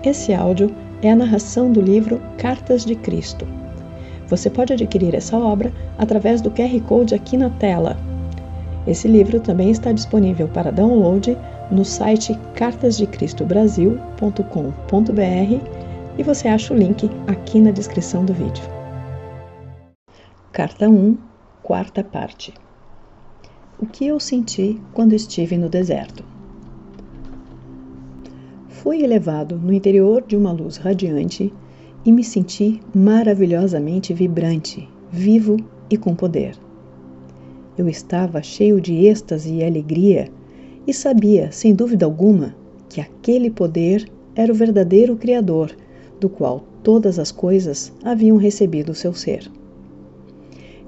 Esse áudio é a narração do livro Cartas de Cristo. Você pode adquirir essa obra através do QR Code aqui na tela. Esse livro também está disponível para download no site cartasdecristobrasil.com.br e você acha o link aqui na descrição do vídeo. Carta 1, quarta parte. O que eu senti quando estive no deserto? Fui elevado no interior de uma luz radiante e me senti maravilhosamente vibrante, vivo e com poder. Eu estava cheio de êxtase e alegria e sabia, sem dúvida alguma, que aquele poder era o verdadeiro Criador, do qual todas as coisas haviam recebido o seu ser.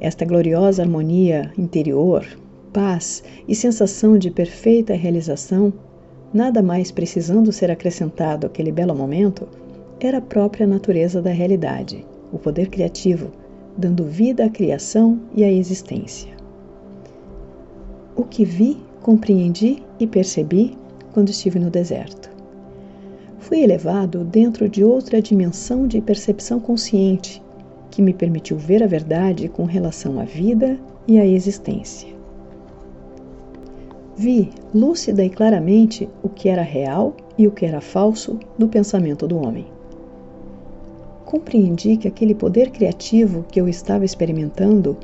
Esta gloriosa harmonia interior, paz e sensação de perfeita realização, nada mais precisando ser acrescentado àquele belo momento, era a própria natureza da realidade, o poder criativo, dando vida à criação e à existência. O que vi, compreendi e percebi quando estive no deserto. Fui elevado dentro de outra dimensão de percepção consciente, que me permitiu ver a verdade com relação à vida e à existência. Vi, lúcida e claramente, o que era real e o que era falso no pensamento do homem. Compreendi que aquele poder criativo que eu estava experimentando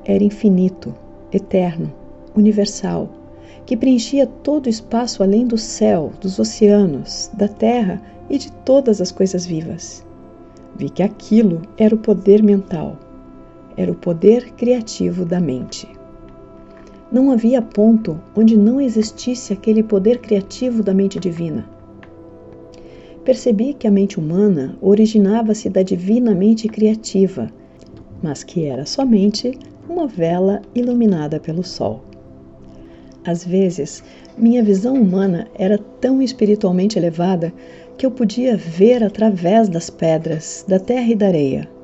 era infinito, eterno, universal, que preenchia todo o espaço além do céu, dos oceanos, da terra e de todas as coisas vivas. Vi que aquilo era o poder mental, era o poder criativo da mente. Não havia ponto onde não existisse aquele poder criativo da mente divina. Percebi que a mente humana originava-se da divina mente criativa, mas que era somente uma vela iluminada pelo sol. Às vezes, minha visão humana era tão espiritualmente elevada que eu podia ver através das pedras, da terra e da areia.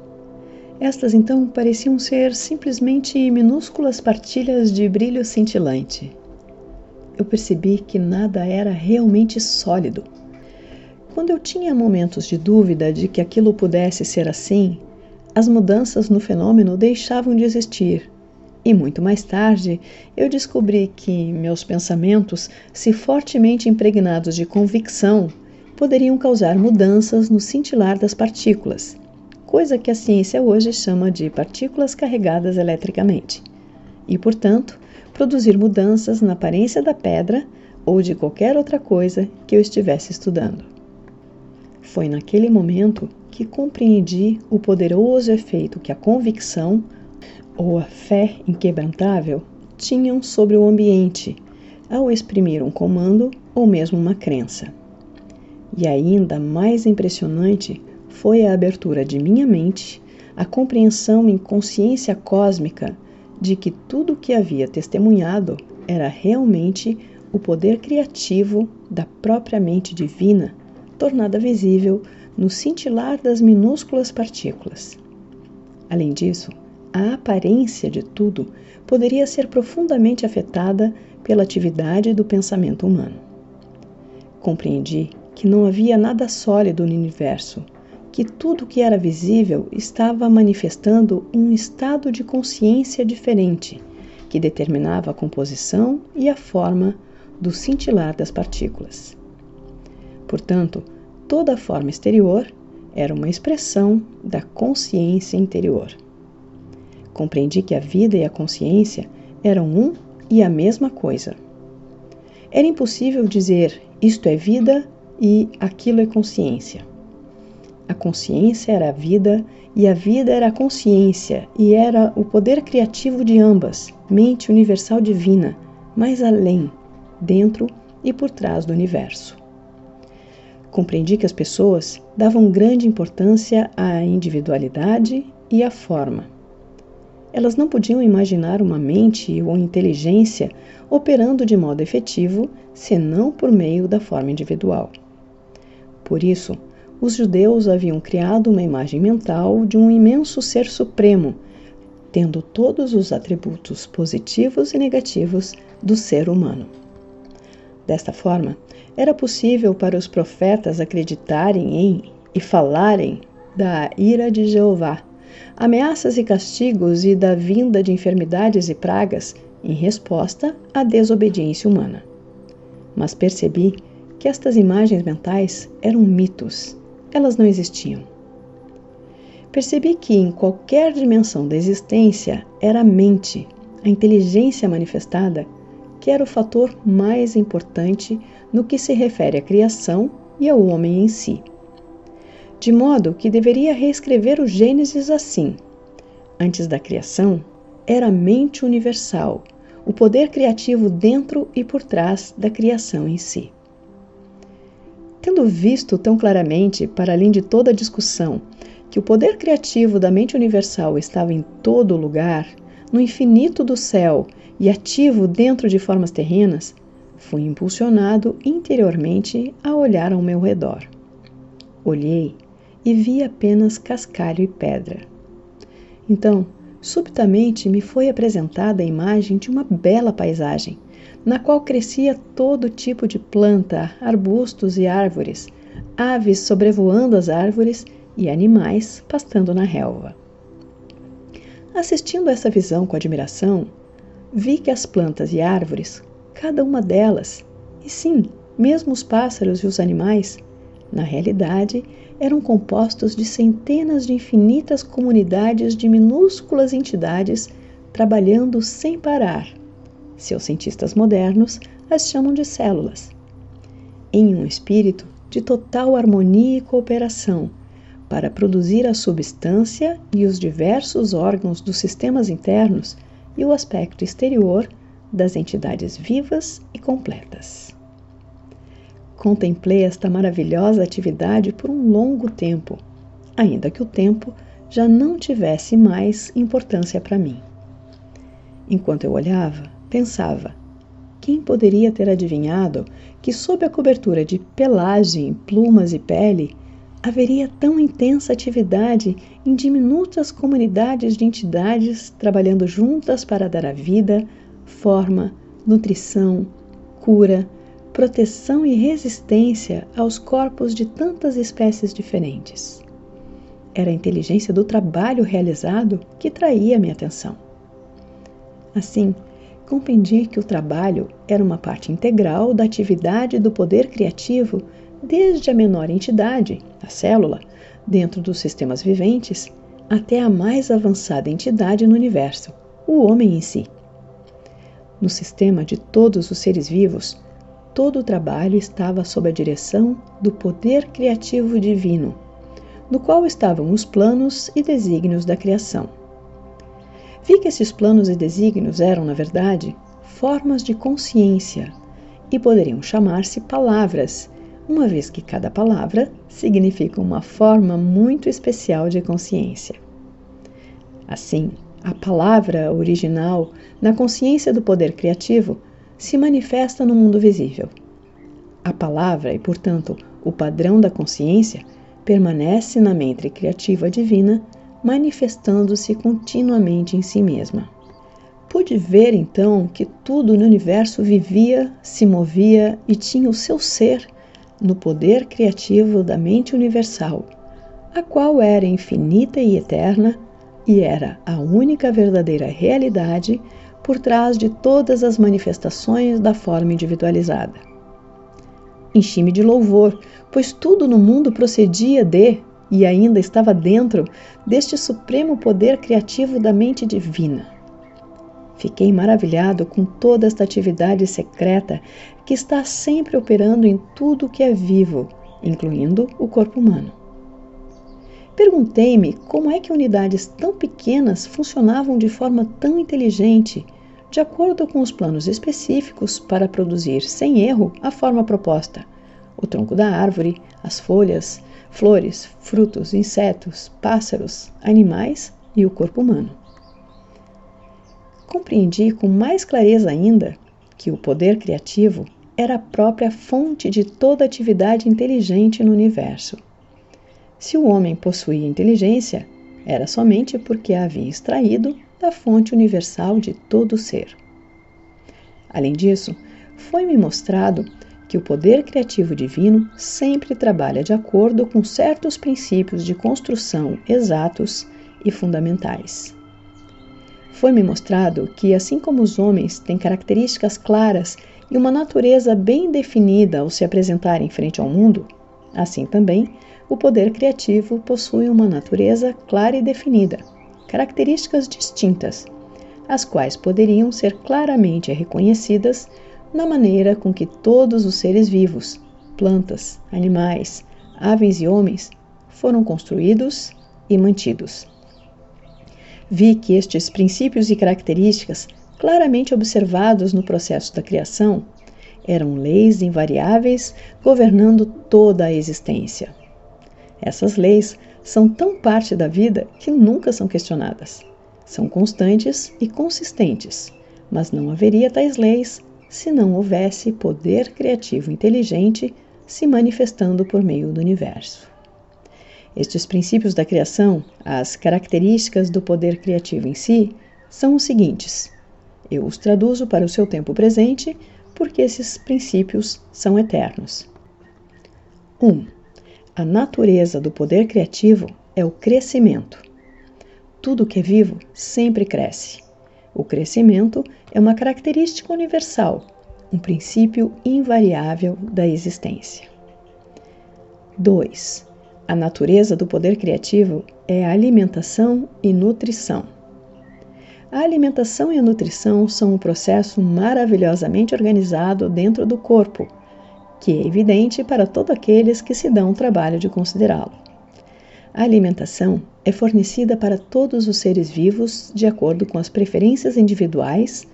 Estas, então, pareciam ser simplesmente minúsculas partilhas de brilho cintilante. Eu percebi que nada era realmente sólido. Quando eu tinha momentos de dúvida de que aquilo pudesse ser assim, as mudanças no fenômeno deixavam de existir. E muito mais tarde, eu descobri que meus pensamentos, se fortemente impregnados de convicção, poderiam causar mudanças no cintilar das partículas, coisa que a ciência hoje chama de partículas carregadas eletricamente, e, portanto, produzir mudanças na aparência da pedra ou de qualquer outra coisa que eu estivesse estudando. Foi naquele momento que compreendi o poderoso efeito que a convicção ou a fé inquebrantável tinham sobre o ambiente ao exprimir um comando ou mesmo uma crença. E ainda mais impressionante foi a abertura de minha mente, a compreensão em consciência cósmica de que tudo o que havia testemunhado era realmente o poder criativo da própria mente divina, tornada visível no cintilar das minúsculas partículas. Além disso, a aparência de tudo poderia ser profundamente afetada pela atividade do pensamento humano. Compreendi que não havia nada sólido no universo, que tudo que era visível estava manifestando um estado de consciência diferente, que determinava a composição e a forma do cintilar das partículas. Portanto, toda a forma exterior era uma expressão da consciência interior. Compreendi que a vida e a consciência eram um e a mesma coisa. Era impossível dizer isto é vida e aquilo é consciência. A consciência era a vida e a vida era a consciência e era o poder criativo de ambas, mente universal divina, mais além, dentro e por trás do universo. Compreendi que as pessoas davam grande importância à individualidade e à forma. Elas não podiam imaginar uma mente ou inteligência operando de modo efetivo, senão por meio da forma individual. Por isso, os judeus haviam criado uma imagem mental de um imenso ser supremo, tendo todos os atributos positivos e negativos do ser humano. Desta forma, era possível para os profetas acreditarem em e falarem da ira de Jeová, ameaças e castigos e da vinda de enfermidades e pragas em resposta à desobediência humana. Mas percebi que estas imagens mentais eram mitos, elas não existiam. Percebi que em qualquer dimensão da existência era a mente, a inteligência manifestada, que era o fator mais importante no que se refere à criação e ao homem em si. De modo que deveria reescrever o Gênesis assim: antes da criação, era a mente universal, o poder criativo dentro e por trás da criação em si. Tendo visto tão claramente, para além de toda a discussão, que o poder criativo da mente universal estava em todo lugar, no infinito do céu e ativo dentro de formas terrenas, fui impulsionado interiormente a olhar ao meu redor. Olhei e vi apenas cascalho e pedra. Então, subitamente me foi apresentada a imagem de uma bela paisagem, na qual crescia todo tipo de planta, arbustos e árvores, aves sobrevoando as árvores e animais pastando na relva. Assistindo a essa visão com admiração, vi que as plantas e árvores, cada uma delas, e sim, mesmo os pássaros e os animais, na realidade, eram compostos de centenas de infinitas comunidades de minúsculas entidades trabalhando sem parar. Seus cientistas modernos as chamam de células. Em um espírito de total harmonia e cooperação, para produzir a substância e os diversos órgãos dos sistemas internos e o aspecto exterior das entidades vivas e completas. Contemplei esta maravilhosa atividade por um longo tempo, ainda que o tempo já não tivesse mais importância para mim. Enquanto eu olhava, pensava: quem poderia ter adivinhado que sob a cobertura de pelagem, plumas e pele, haveria tão intensa atividade em diminutas comunidades de entidades trabalhando juntas para dar a vida, forma, nutrição, cura, proteção e resistência aos corpos de tantas espécies diferentes. Era a inteligência do trabalho realizado que traía minha atenção. Assim, compreendi que o trabalho era uma parte integral da atividade do poder criativo, desde a menor entidade, a célula, dentro dos sistemas viventes, até a mais avançada entidade no universo, o homem em si. No sistema de todos os seres vivos, todo o trabalho estava sob a direção do poder criativo divino, no qual estavam os planos e desígnios da criação. Vi que esses planos e desígnios eram, na verdade, formas de consciência e poderiam chamar-se palavras, uma vez que cada palavra significa uma forma muito especial de consciência. Assim, a palavra original, na consciência do poder criativo, se manifesta no mundo visível. A palavra, e portanto o padrão da consciência, permanece na mente criativa divina, manifestando-se continuamente em si mesma. Pude ver então que tudo no universo vivia, se movia e tinha o seu ser no poder criativo da mente universal, a qual era infinita e eterna e era a única verdadeira realidade por trás de todas as manifestações da forma individualizada. Enchi-me de louvor, pois tudo no mundo procedia de, e ainda estava dentro, deste supremo poder criativo da mente divina. Fiquei maravilhado com toda esta atividade secreta que está sempre operando em tudo que é vivo, incluindo o corpo humano. Perguntei-me como é que unidades tão pequenas funcionavam de forma tão inteligente, de acordo com os planos específicos para produzir sem erro a forma proposta: o tronco da árvore, as folhas, flores, frutos, insetos, pássaros, animais e o corpo humano. Compreendi com mais clareza ainda que o poder criativo era a própria fonte de toda atividade inteligente no universo. Se o homem possuía inteligência, era somente porque a havia extraído da fonte universal de todo ser. Além disso, foi-me mostrado que o poder criativo divino sempre trabalha de acordo com certos princípios de construção exatos e fundamentais. Foi-me mostrado que, assim como os homens têm características claras e uma natureza bem definida ao se apresentarem frente ao mundo, assim também o poder criativo possui uma natureza clara e definida, características distintas, as quais poderiam ser claramente reconhecidas na maneira com que todos os seres vivos, plantas, animais, aves e homens, foram construídos e mantidos. Vi que estes princípios e características, claramente observados no processo da criação, eram leis invariáveis governando toda a existência. Essas leis são tão parte da vida que nunca são questionadas. São constantes e consistentes, mas não haveria tais leis se não houvesse poder criativo inteligente se manifestando por meio do universo. Estes princípios da criação, as características do poder criativo em si, são os seguintes. Eu os traduzo para o seu tempo presente, porque esses princípios são eternos. 1. A natureza do poder criativo é o crescimento. Tudo que é vivo sempre cresce. O crescimento é uma característica universal, um princípio invariável da existência. 2. A natureza do poder criativo é a alimentação e nutrição. A alimentação e a nutrição são um processo maravilhosamente organizado dentro do corpo, que é evidente para todos aqueles que se dão o trabalho de considerá-lo. A alimentação é fornecida para todos os seres vivos de acordo com as preferências individuais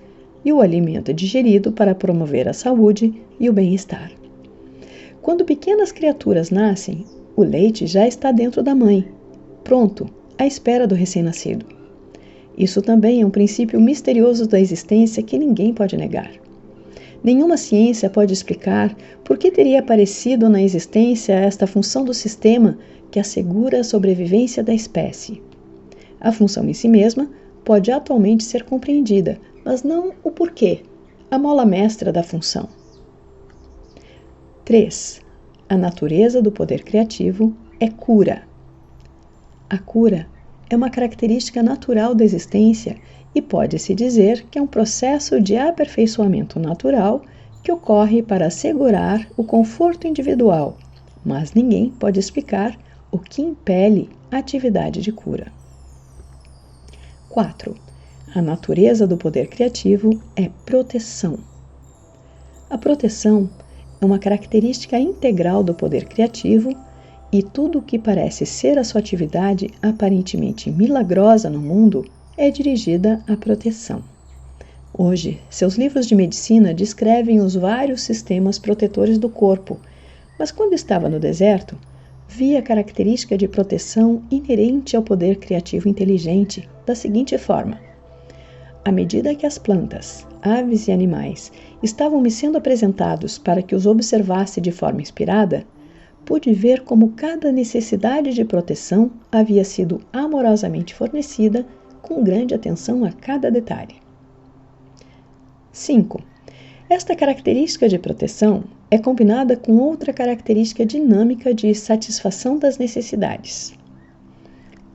e o alimento é digerido para promover a saúde e o bem-estar. Quando pequenas criaturas nascem, o leite já está dentro da mãe, pronto, à espera do recém-nascido. Isso também é um princípio misterioso da existência que ninguém pode negar. Nenhuma ciência pode explicar por que teria aparecido na existência esta função do sistema que assegura a sobrevivência da espécie. A função em si mesma pode atualmente ser compreendida, mas não o porquê, a mola mestra da função. 3. A natureza do poder criativo é cura. A cura é uma característica natural da existência e pode-se dizer que é um processo de aperfeiçoamento natural que ocorre para assegurar o conforto individual, mas ninguém pode explicar o que impele a atividade de cura. 4. A natureza do poder criativo é proteção. A proteção é uma característica integral do poder criativo e tudo o que parece ser a sua atividade aparentemente milagrosa no mundo é dirigida à proteção. Hoje, seus livros de medicina descrevem os vários sistemas protetores do corpo, mas quando estava no deserto, vi a característica de proteção inerente ao poder criativo inteligente da seguinte forma. À medida que as plantas, aves e animais estavam me sendo apresentados para que os observasse de forma inspirada, pude ver como cada necessidade de proteção havia sido amorosamente fornecida com grande atenção a cada detalhe. 5. Esta característica de proteção é combinada com outra característica dinâmica de satisfação das necessidades.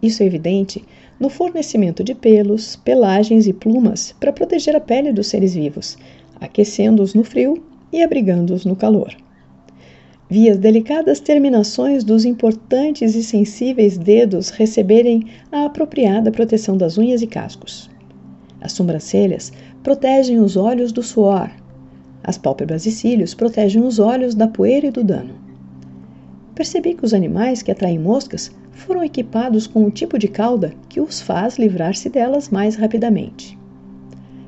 Isso é evidente no fornecimento de pelos, pelagens e plumas para proteger a pele dos seres vivos, aquecendo-os no frio e abrigando-os no calor. Vi as delicadas terminações dos importantes e sensíveis dedos receberem a apropriada proteção das unhas e cascos. As sobrancelhas protegem os olhos do suor. As pálpebras e cílios protegem os olhos da poeira e do dano. Percebi que os animais que atraem moscas foram equipados com um tipo de cauda que os faz livrar-se delas mais rapidamente.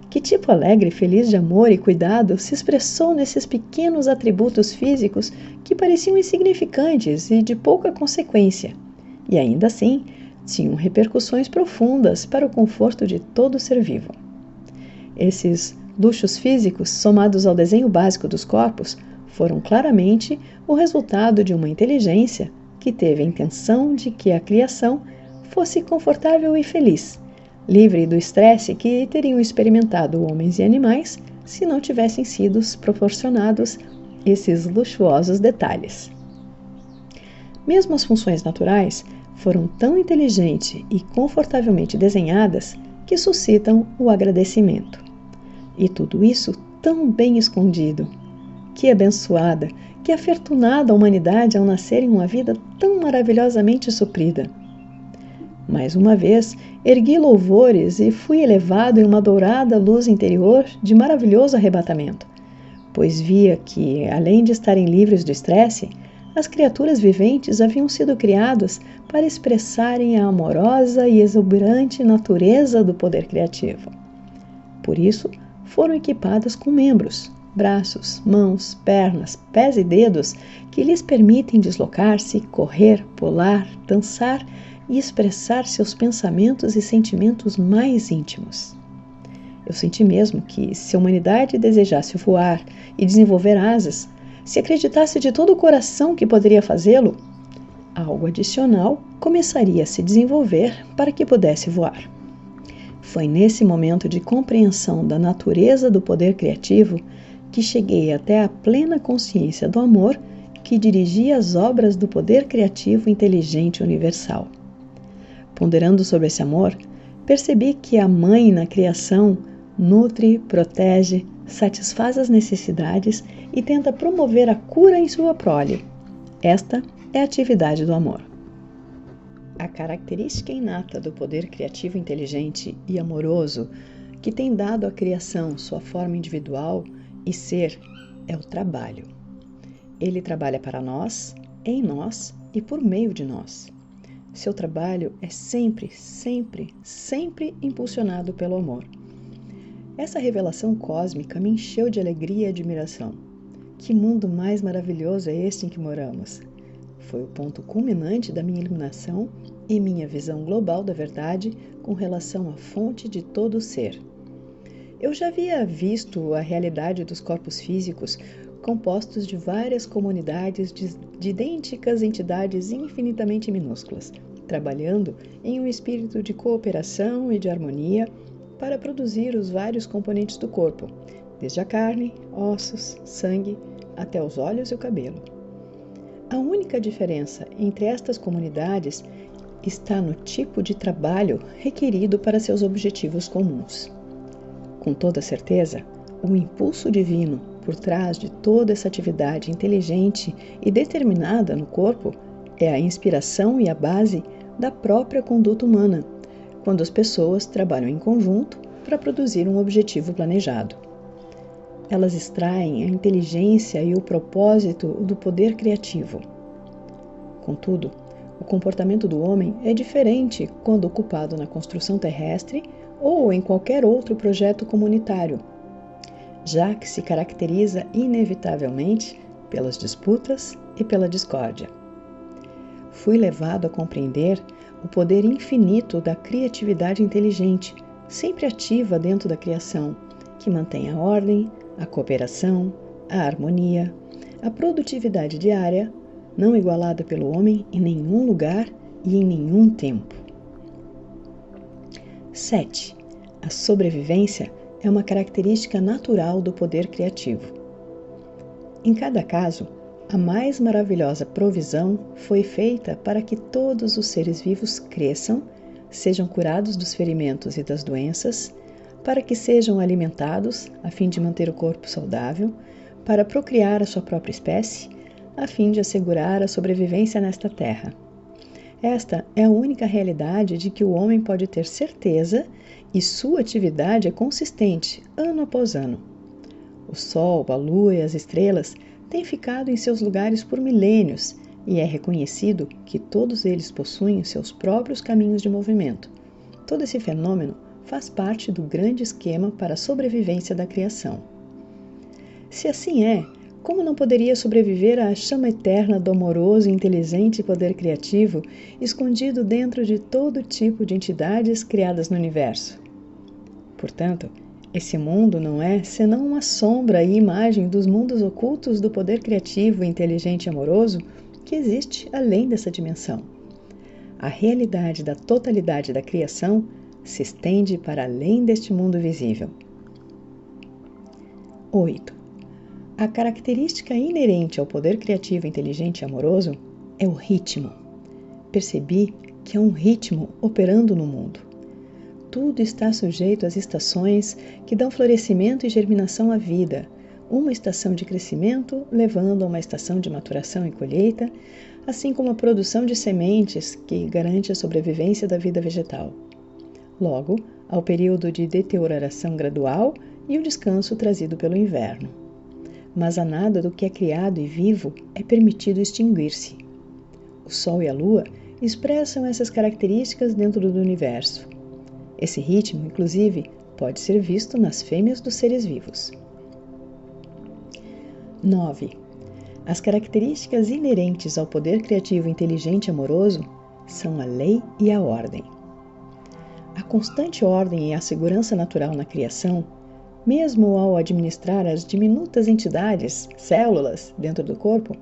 Que tipo alegre e feliz de amor e cuidado se expressou nesses pequenos atributos físicos que pareciam insignificantes e de pouca consequência, e ainda assim tinham repercussões profundas para o conforto de todo ser vivo. Esses luxos físicos, somados ao desenho básico dos corpos, foram claramente o resultado de uma inteligência que teve a intenção de que a criação fosse confortável e feliz, livre do estresse que teriam experimentado homens e animais se não tivessem sido proporcionados esses luxuosos detalhes. Mesmo as funções naturais foram tão inteligente e confortavelmente desenhadas que suscitam o agradecimento. E tudo isso tão bem escondido. Que abençoada, que afortunada a humanidade ao nascer em uma vida tão maravilhosamente suprida. Mais uma vez, ergui louvores e fui elevado em uma dourada luz interior de maravilhoso arrebatamento, pois via que, além de estarem livres do estresse, as criaturas viventes haviam sido criadas para expressarem a amorosa e exuberante natureza do poder criativo. Por isso, foram equipadas com membros, braços, mãos, pernas, pés e dedos que lhes permitem deslocar-se, correr, pular, dançar e expressar seus pensamentos e sentimentos mais íntimos. Eu senti mesmo que, se a humanidade desejasse voar e desenvolver asas, se acreditasse de todo o coração que poderia fazê-lo, algo adicional começaria a se desenvolver para que pudesse voar. Foi nesse momento de compreensão da natureza do poder criativo que cheguei até a plena consciência do amor que dirigia as obras do poder criativo inteligente universal. Ponderando sobre esse amor, percebi que a mãe na criação nutre, protege, satisfaz as necessidades e tenta promover a cura em sua prole. Esta é a atividade do amor. A característica inata do poder criativo inteligente e amoroso que tem dado à criação sua forma individual e ser é o trabalho. Ele trabalha para nós, em nós e por meio de nós. Seu trabalho é sempre, sempre, sempre impulsionado pelo amor. Essa revelação cósmica me encheu de alegria e admiração. Que mundo mais maravilhoso é este em que moramos! Foi o ponto culminante da minha iluminação e minha visão global da verdade com relação à fonte de todo o ser. Eu já havia visto a realidade dos corpos físicos compostos de várias comunidades de idênticas entidades infinitamente minúsculas, trabalhando em um espírito de cooperação e de harmonia para produzir os vários componentes do corpo, desde a carne, ossos, sangue, até os olhos e o cabelo. A única diferença entre estas comunidades está no tipo de trabalho requerido para seus objetivos comuns. Com toda certeza, o impulso divino por trás de toda essa atividade inteligente e determinada no corpo é a inspiração e a base da própria conduta humana, quando as pessoas trabalham em conjunto para produzir um objetivo planejado. Elas extraem a inteligência e o propósito do poder criativo. Contudo, o comportamento do homem é diferente quando ocupado na construção terrestre ou em qualquer outro projeto comunitário, já que se caracteriza inevitavelmente pelas disputas e pela discórdia. Fui levado a compreender o poder infinito da criatividade inteligente, sempre ativa dentro da criação, que mantém a ordem, a cooperação, a harmonia, a produtividade diária, não igualada pelo homem em nenhum lugar e em nenhum tempo. 7. A sobrevivência é uma característica natural do poder criativo. Em cada caso, a mais maravilhosa provisão foi feita para que todos os seres vivos cresçam, sejam curados dos ferimentos e das doenças, para que sejam alimentados, a fim de manter o corpo saudável, para procriar a sua própria espécie, a fim de assegurar a sobrevivência nesta terra. Esta é a única realidade de que o homem pode ter certeza e sua atividade é consistente, ano após ano. O Sol, a Lua e as estrelas têm ficado em seus lugares por milênios e é reconhecido que todos eles possuem seus próprios caminhos de movimento. Todo esse fenômeno faz parte do grande esquema para a sobrevivência da criação. Se assim é, como não poderia sobreviver à chama eterna do amoroso e inteligente poder criativo escondido dentro de todo tipo de entidades criadas no universo? Portanto, esse mundo não é senão uma sombra e imagem dos mundos ocultos do poder criativo, inteligente e amoroso que existe além dessa dimensão. A realidade da totalidade da criação se estende para além deste mundo visível. 8. A característica inerente ao poder criativo, inteligente e amoroso é o ritmo. Percebi que há um ritmo operando no mundo. Tudo está sujeito às estações que dão florescimento e germinação à vida, uma estação de crescimento levando a uma estação de maturação e colheita, assim como a produção de sementes que garante a sobrevivência da vida vegetal. Logo, ao período de deterioração gradual e o descanso trazido pelo inverno. Mas a nada do que é criado e vivo é permitido extinguir-se. O Sol e a Lua expressam essas características dentro do universo. Esse ritmo, inclusive, pode ser visto nas fêmeas dos seres vivos. 9. As características inerentes ao poder criativo, inteligente e amoroso são a lei e a ordem. A constante ordem e a segurança natural na criação, mesmo ao administrar as diminutas entidades, células, dentro do corpo,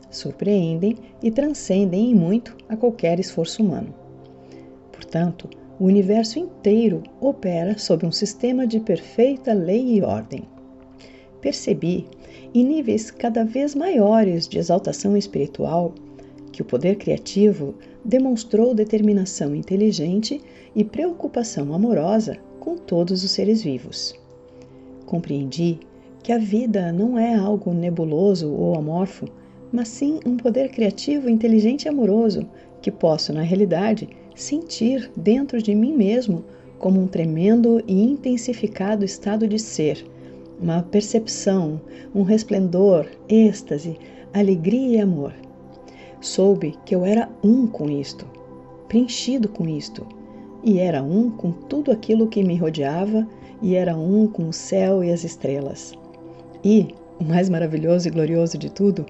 surpreendem e transcendem em muito a qualquer esforço humano. Portanto, o universo inteiro opera sob um sistema de perfeita lei e ordem. Percebi, em níveis cada vez maiores de exaltação espiritual, que o poder criativo demonstrou determinação inteligente e preocupação amorosa com todos os seres vivos. Compreendi que a vida não é algo nebuloso ou amorfo, mas sim um poder criativo, inteligente e amoroso que posso, na realidade, sentir dentro de mim mesmo como um tremendo e intensificado estado de ser, uma percepção, um resplendor, êxtase, alegria e amor. Soube que eu era um com isto, preenchido com isto, e era um com tudo aquilo que me rodeava, e era um com o céu e as estrelas. E, o mais maravilhoso e glorioso de tudo,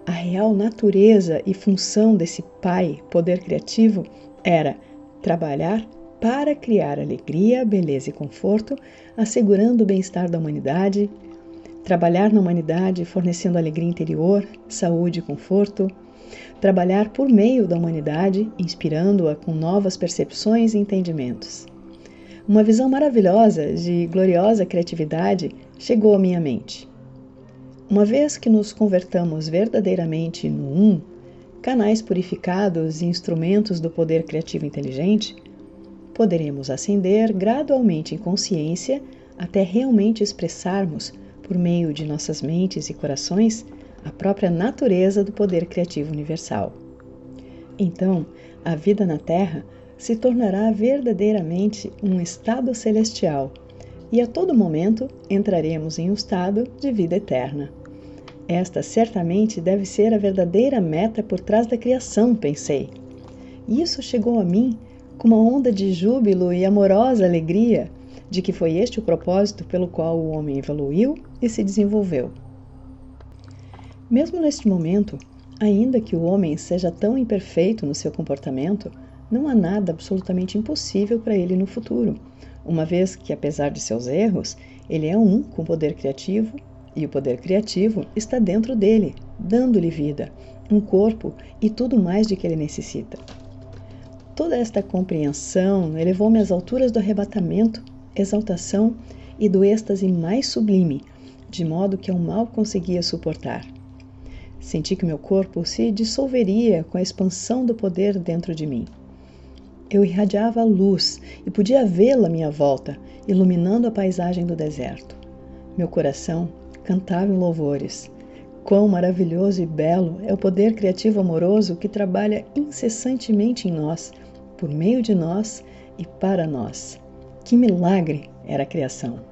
a real natureza e função desse Pai, poder criativo, era trabalhar para criar alegria, beleza e conforto, assegurando o bem-estar da humanidade, trabalhar na humanidade fornecendo alegria interior, saúde e conforto, trabalhar por meio da humanidade, inspirando-a com novas percepções e entendimentos. Uma visão maravilhosa de gloriosa criatividade chegou à minha mente. Uma vez que nos convertamos verdadeiramente no Um, canais purificados e instrumentos do poder criativo inteligente, poderemos ascender gradualmente em consciência até realmente expressarmos, por meio de nossas mentes e corações, a própria natureza do poder criativo universal. Então, a vida na Terra se tornará verdadeiramente um estado celestial e a todo momento entraremos em um estado de vida eterna. Esta certamente deve ser a verdadeira meta por trás da criação, pensei. E isso chegou a mim com uma onda de júbilo e amorosa alegria de que foi este o propósito pelo qual o homem evoluiu e se desenvolveu. Mesmo neste momento, ainda que o homem seja tão imperfeito no seu comportamento, não há nada absolutamente impossível para ele no futuro, uma vez que, apesar de seus erros, ele é um com o poder criativo e o poder criativo está dentro dele, dando-lhe vida, um corpo e tudo mais de que ele necessita. Toda esta compreensão elevou-me às alturas do arrebatamento, exaltação e do êxtase mais sublime, de modo que eu mal conseguia suportar. Senti que meu corpo se dissolveria com a expansão do poder dentro de mim. Eu irradiava a luz e podia vê-la à minha volta, iluminando a paisagem do deserto. Meu coração cantava em louvores. Quão maravilhoso e belo é o poder criativo amoroso que trabalha incessantemente em nós, por meio de nós e para nós. Que milagre era a criação!